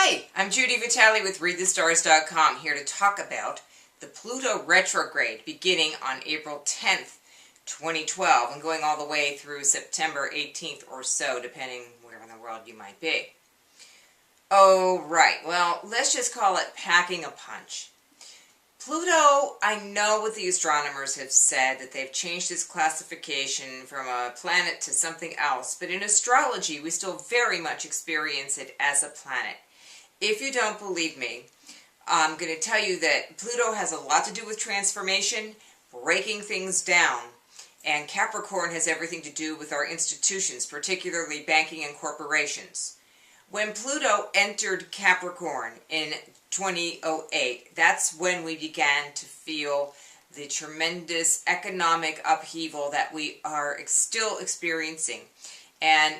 Hi, I'm Judi Vitale with ReadTheStars.com, here to talk about the Pluto Retrograde beginning on April 10th, 2012 and going all the way through September 18th or so, depending where in the world you might be. Oh, right. Well, let's just call it packing a punch. Pluto, I know what the astronomers have said, that they've changed its classification from a planet to something else, but in astrology, we still very much experience it as a planet. If you don't believe me, I'm going to tell you that Pluto has a lot to do with transformation, breaking things down, and Capricorn has everything to do with our institutions, particularly banking and corporations. When Pluto entered Capricorn in 2008, that's when we began to feel the tremendous economic upheaval that we are still experiencing. And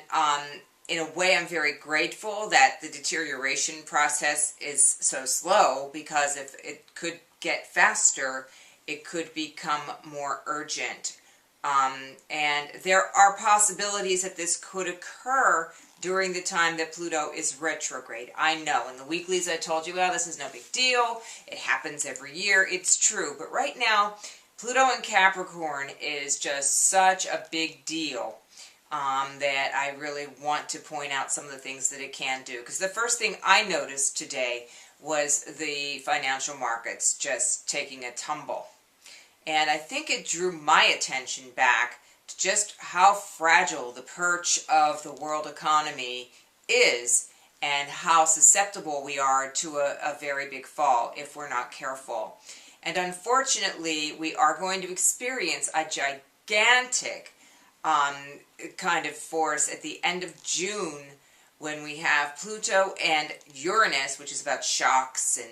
in a way, I'm very grateful that the deterioration process is so slow, because if it could get faster, it could become more urgent. And there are possibilities that this could occur during the time that Pluto is retrograde. I know, in the weeklies I told you, well, this is no big deal. It happens every year. It's true. But right now, Pluto in Capricorn is just such a big deal that I really want to point out some of the things that it can do. Because the first thing I noticed today was the financial markets just taking a tumble. And I think it drew my attention back to just how fragile the perch of the world economy is, and how susceptible we are to a very big fall if we're not careful. And unfortunately, we are going to experience a gigantic kind of force at the end of June, when we have Pluto and Uranus, which is about shocks and,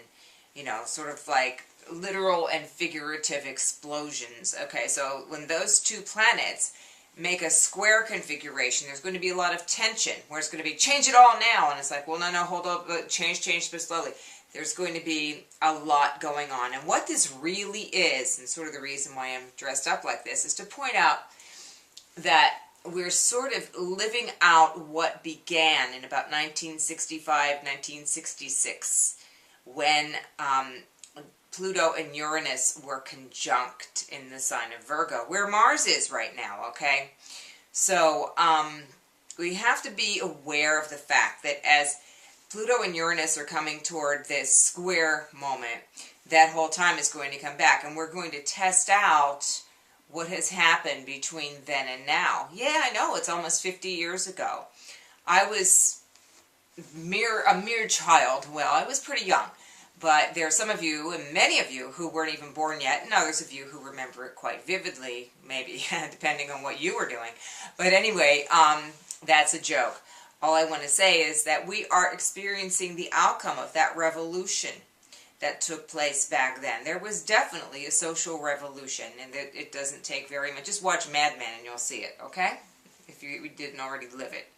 you know, sort of like literal and figurative explosions. Okay, so when those two planets make a square configuration, there's going to be a lot of tension, where it's going to be, change it all now, and it's like, well, no, hold up, change, but slowly. There's going to be a lot going on. And what this really is, and sort of the reason why I'm dressed up like this, is to point out that we're sort of living out what began in about 1965, 1966, when Pluto and Uranus were conjunct in the sign of Virgo, where Mars is right now, okay? So we have to be aware of the fact that as Pluto and Uranus are coming toward this square moment, that whole time is going to come back, and we're going to test out what has happened between then and now. Yeah, I know, it's almost 50 years ago. I was a mere child. Well, I was pretty young. But there are some of you, and many of you, who weren't even born yet, and others of you who remember it quite vividly, maybe, depending on what you were doing. But anyway, that's a joke. All I want to say is that we are experiencing the outcome of that revolution that took place back then. There was definitely a social revolution, and it doesn't take very much. Just watch Mad Men and you'll see it, okay? If you didn't already live it.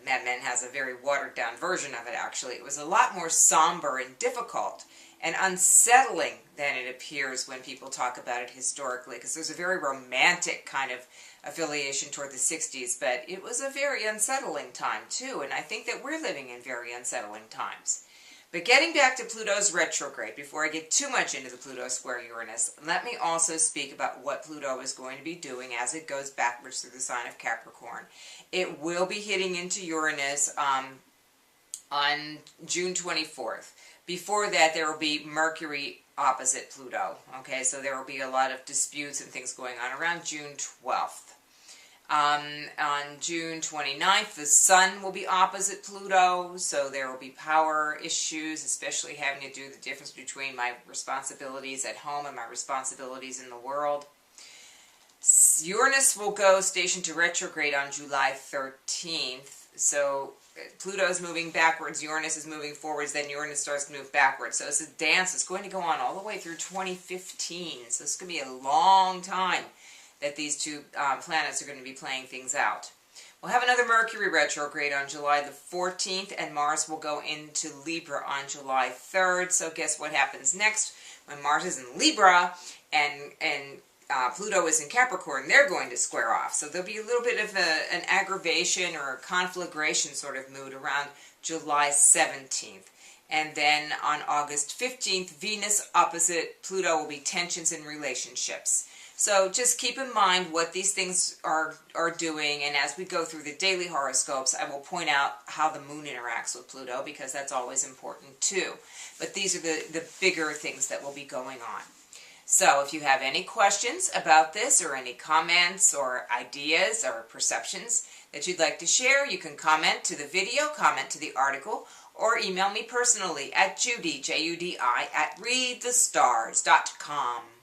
Mad Men has a very watered-down version of it, actually. It was a lot more somber and difficult and unsettling than it appears when people talk about it historically, because there's a very romantic kind of affiliation toward the 60s, but it was a very unsettling time, too, and I think that we're living in very unsettling times. But getting back to Pluto's retrograde, before I get too much into the Pluto square Uranus, let me also speak about what Pluto is going to be doing as it goes backwards through the sign of Capricorn. It will be hitting into Uranus on June 24th. Before that, there will be Mercury opposite Pluto. Okay, so there will be a lot of disputes and things going on around June 12th. On June 29th, the Sun will be opposite Pluto, so there will be power issues, especially having to do the difference between my responsibilities at home and my responsibilities in the world. Uranus will go station to retrograde on July 13th, so Pluto's moving backwards, Uranus is moving forwards, then Uranus starts to move backwards. So it's a dance that's going to go on all the way through 2015, so it's going to be a long time that these two planets are going to be playing things out. We'll have another Mercury retrograde on July the 14th, and Mars will go into Libra on July 3rd. So guess what happens next? When Mars is in Libra and Pluto is in Capricorn, they're going to square off. So there'll be a little bit of an aggravation or a conflagration sort of mood around July 17th. And then on August 15th, Venus opposite Pluto will be tensions in relationships. So just keep in mind what these things are doing, and as we go through the daily horoscopes, I will point out how the moon interacts with Pluto, because that's always important too. But these are the bigger things that will be going on. So if you have any questions about this, or any comments or ideas or perceptions that you'd like to share, you can comment to the video, comment to the article, or email me personally at Judi, Judi, @readthestars.com.